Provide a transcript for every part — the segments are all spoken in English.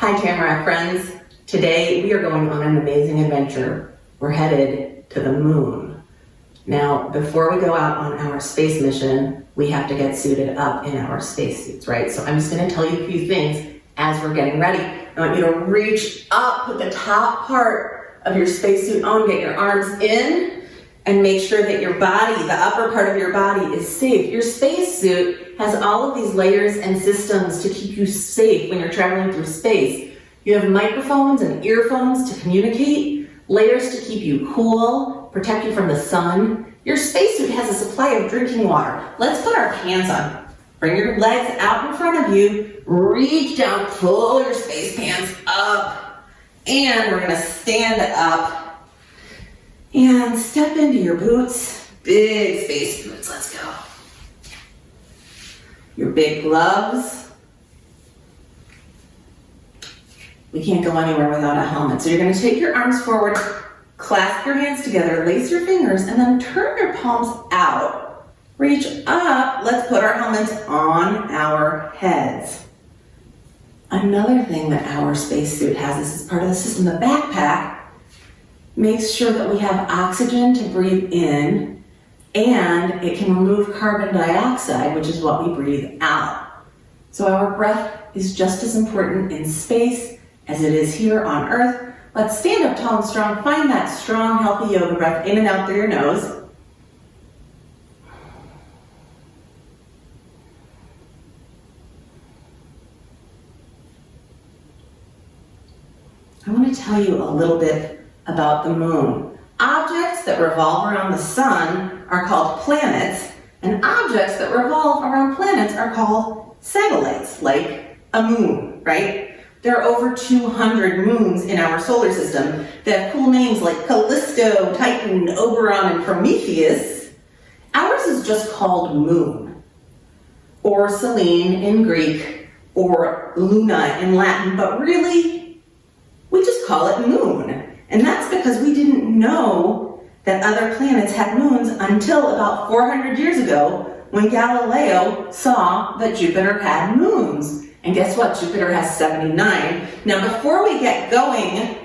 Hi Tamarack friends. Today we are going on an amazing adventure. We're headed to the moon. Now, before we go out on our space mission, we have to get suited up in our spacesuits, right? So I'm just going to tell you a few things as we're getting ready. I want you to reach up, put the top part of your spacesuit on, get your arms in, and make sure that your body, the upper part of your body, is safe. Your spacesuit has all of these layers and systems to keep you safe when you're traveling through space. You have microphones and earphones to communicate, layers to keep you cool, protect you from the sun. Your spacesuit has a supply of drinking water. Let's put our hands on. Bring your legs out in front of you, reach down, pull your space pants up, and we're gonna stand up and step into your boots. Big space boots, let's go. Your big gloves. We can't go anywhere without a helmet. So you're going to take your arms forward, clasp your hands together, lace your fingers, and then turn your palms out. Reach up. Let's put our helmets on our heads. Another thing that our spacesuit has, this is part of the system, the backpack makes sure that we have oxygen to breathe in, and it can remove carbon dioxide, which is what we breathe out. So our breath is just as important in space as it is here on Earth. Let's stand up tall and strong. Find that strong, healthy yoga breath in and out through your nose. I want to tell you a little bit about the moon. Objects that revolve around the sun are called planets, and objects that revolve around planets are called satellites, like a moon, right? There are over 200 moons in our solar system that have cool names like Callisto, Titan, Oberon, and Prometheus. Ours is just called Moon, or Selene in Greek, or Luna in Latin, but really, we just call it Moon. And that's because we didn't know that other planets had moons until about 400 years ago when Galileo saw that Jupiter had moons. And guess what? Jupiter has 79. Now, before we get going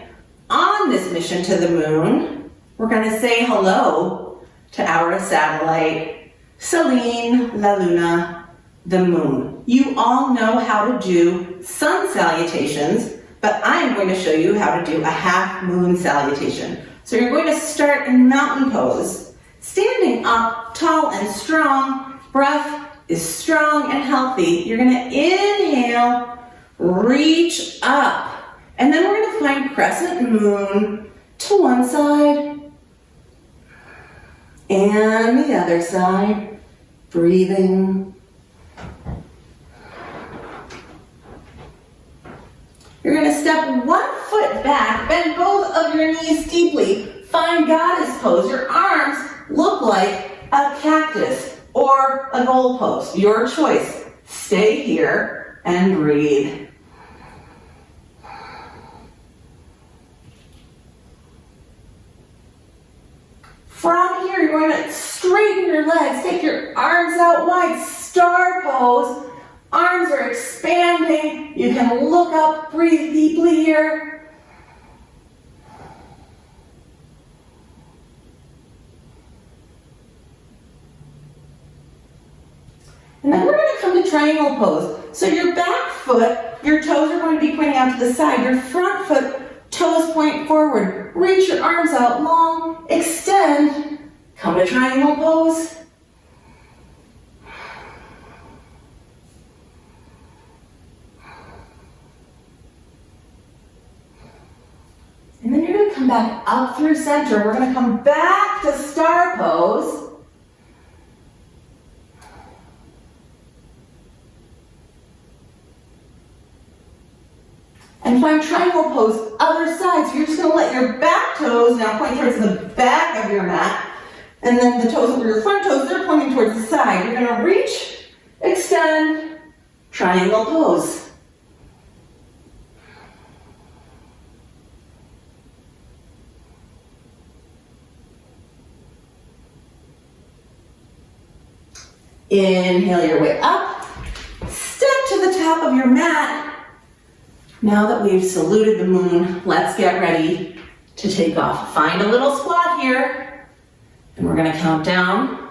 on this mission to the moon, we're going to say hello to our satellite, Selene, La Luna, the moon. You all know how to do sun salutations, but I'm going to show you how to do a half moon salutation. So you're going to start in mountain pose, standing up tall and strong. Breath is strong and healthy. You're going to inhale, reach up, and then we're going to find crescent moon to one side and the other side, breathing. You're going to step 1 foot back, bend both of your knees deeply, find goddess pose. Your arms look like a cactus or a goalpost, your choice. Stay here and breathe. From here, you're going to straighten your legs, take your arms out wide, star pose. Arms are expanding. You can look up, breathe deeply here. And then we're going to come to triangle pose. So your back foot, your toes are going to be pointing out to the side. Your front foot, toes point forward. Reach your arms out long, extend, come to triangle pose. And then you're going to come back up through center. We're going to come back to star pose. And find triangle pose, other side. So you're just going to let your back toes now point towards the back of your mat. And then the toes over your front toes, they're pointing towards the side. You're going to reach, extend, triangle pose. Inhale your way up, step to the top of your mat, Now that we've saluted the moon, let's get ready to take off. Find a little squat here, and we're gonna count down.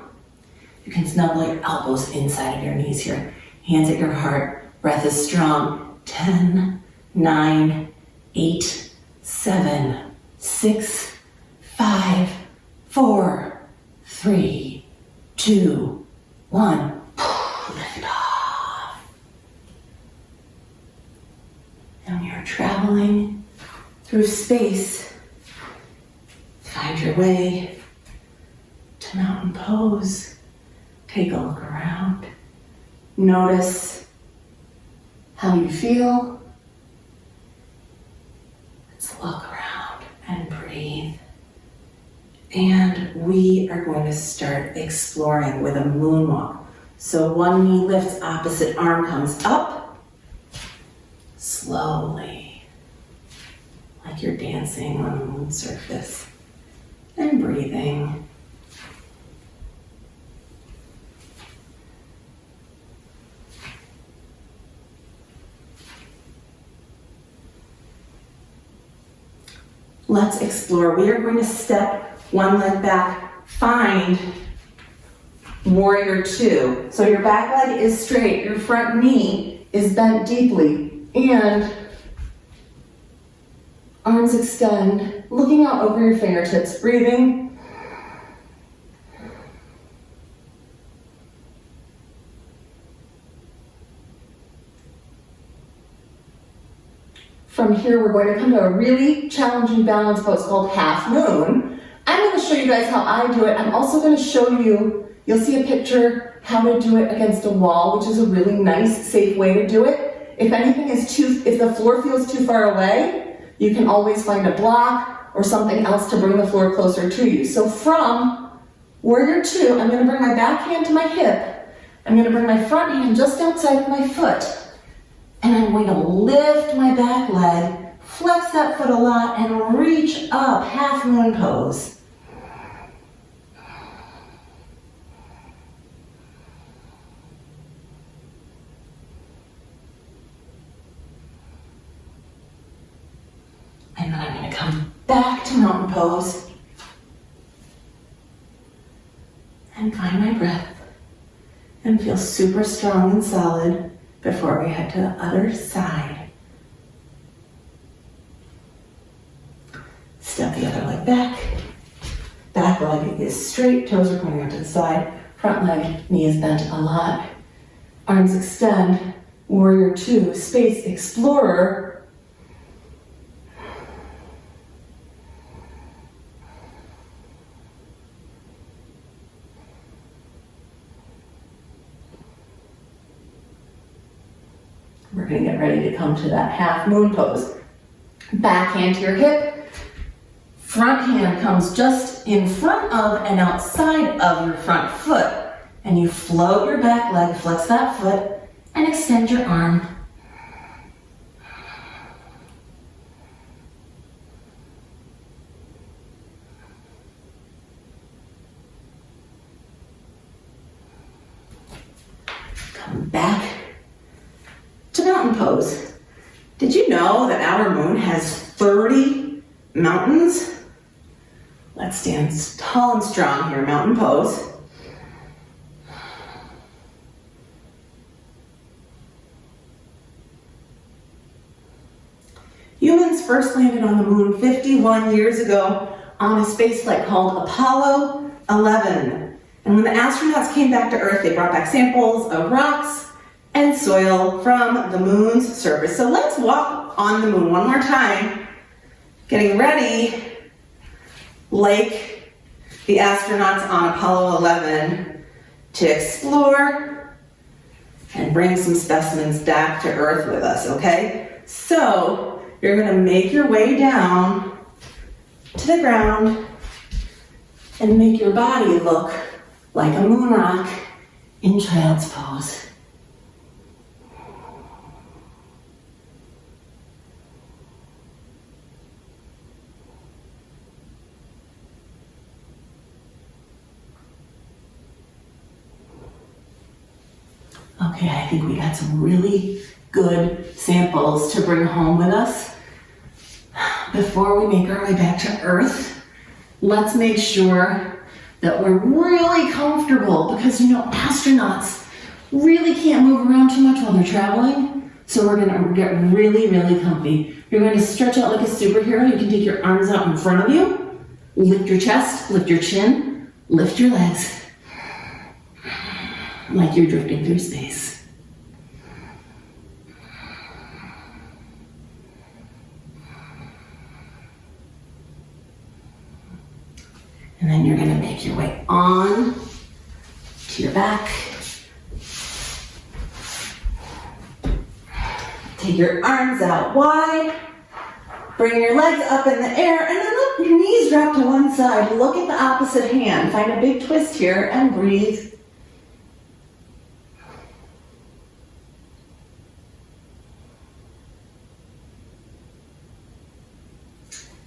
You can snuggle your elbows inside of your knees here. Hands at your heart, breath is strong. 10, 9, 8, 7, 6, 5, 4, 3, 2, 1. Lift off. And we are traveling through space. Find your way to mountain pose. Take a look around. Notice how you feel. Let's look around and breathe. And we are going to start exploring with a moonwalk. So one knee lifts, opposite arm comes up. Slowly, like you're dancing on a moon surface. And breathing. Let's explore. We are going to step one leg back, find warrior two. So your back leg is straight, your front knee is bent deeply, and arms extend, looking out over your fingertips, breathing. From here, we're going to come to a really challenging balance pose called half moon. I'm going to show you guys how I do it. I'm also going to show you, you'll see a picture, how to do it against a wall, which is a really nice, safe way to do it. If if the floor feels too far away, you can always find a block or something else to bring the floor closer to you. So from warrior two, I'm going to bring my back hand to my hip. I'm going to bring my front hand just outside of my foot. And I'm going to lift my back leg, flex that foot a lot, and reach up, half moon pose. And then I'm going to come back to mountain pose and find my breath and feel super strong and solid before we head to the other side. Step the other leg back. Back leg is straight, toes are pointing out to the side. Front leg, knee is bent a lot. Arms extend. Warrior two, space explorer. We're going to get ready to come to that half moon pose. Back hand to your hip. Front hand comes just in front of and outside of your front foot. And you float your back leg, flex that foot, and extend your arm. Come back to mountain pose. Did you know that our moon has 30 mountains? Let's stand tall and strong here, mountain pose. Humans first landed on the moon 51 years ago on a space flight called Apollo 11. And when the astronauts came back to Earth, they brought back samples of rocks and soil from the moon's surface. So let's walk on the moon one more time, getting ready like the astronauts on Apollo 11 to explore and bring some specimens back to Earth with us, okay? So you're gonna make your way down to the ground and make your body look like a moon rock in child's pose. Okay, I think we got some really good samples to bring home with us before we make our way back to Earth. Let's make sure that we're really comfortable because astronauts really can't move around too much while they're traveling. So we're gonna get really, really comfy. You're going to stretch out like a superhero. You can take your arms out in front of you, lift your chest, lift your chin, lift your legs, like you're drifting through space. And then you're gonna make your way on to your back. Take your arms out wide. Bring your legs up in the air and then let your knees drop to one side. Look at the opposite hand. Find a big twist here and breathe.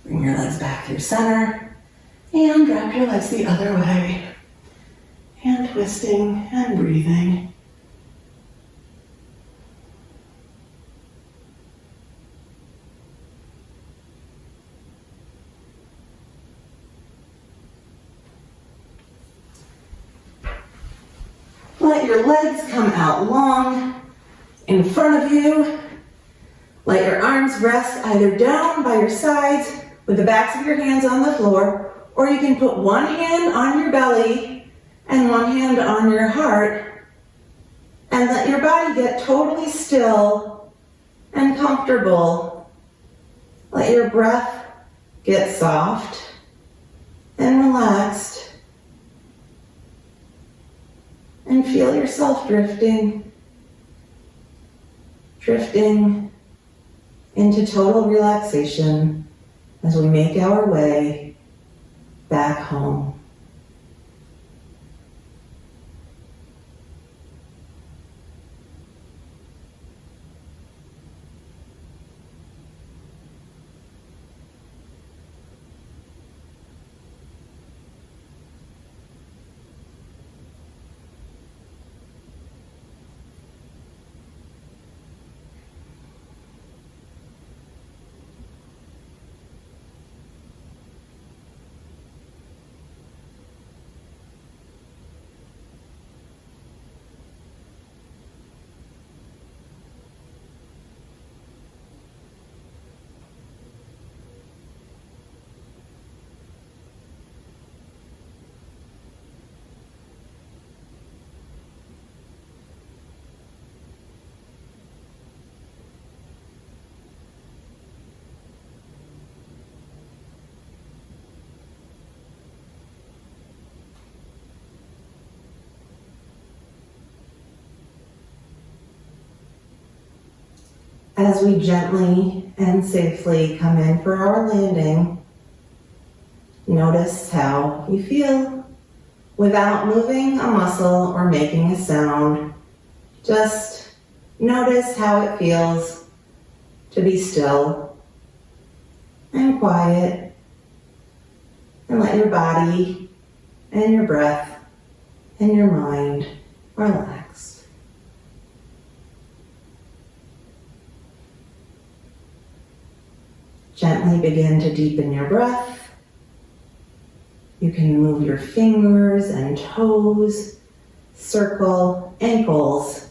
Bring your legs back through center and drop your legs the other way. And twisting and breathing. Let your legs come out long in front of you. Let your arms rest either down by your sides with the backs of your hands on the floor, or you can put one hand on your belly and one hand on your heart and let your body get totally still and comfortable. Let your breath get soft and relaxed. And feel yourself drifting into total relaxation as we make our way back home. As we gently and safely come in for our landing, notice how you feel without moving a muscle or making a sound. Just notice how it feels to be still and quiet, and let your body and your breath and your mind relax. Gently begin to deepen your breath. You can move your fingers and toes, circle ankles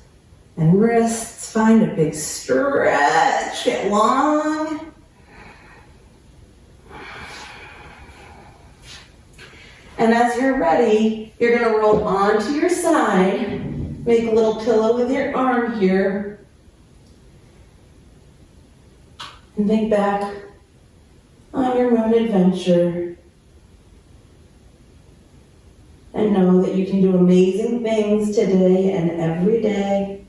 and wrists. Find a big stretch, get long. And as you're ready, you're going to roll onto your side. Make a little pillow with your arm here. And think back on your moon adventure. And know that you can do amazing things today and every day.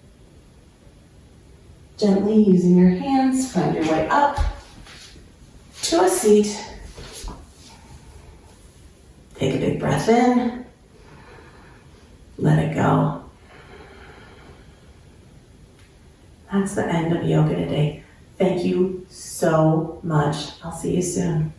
Gently using your hands, find your way up to a seat. Take a big breath in. Let it go. That's the end of yoga today. Thank you so much. I'll see you soon.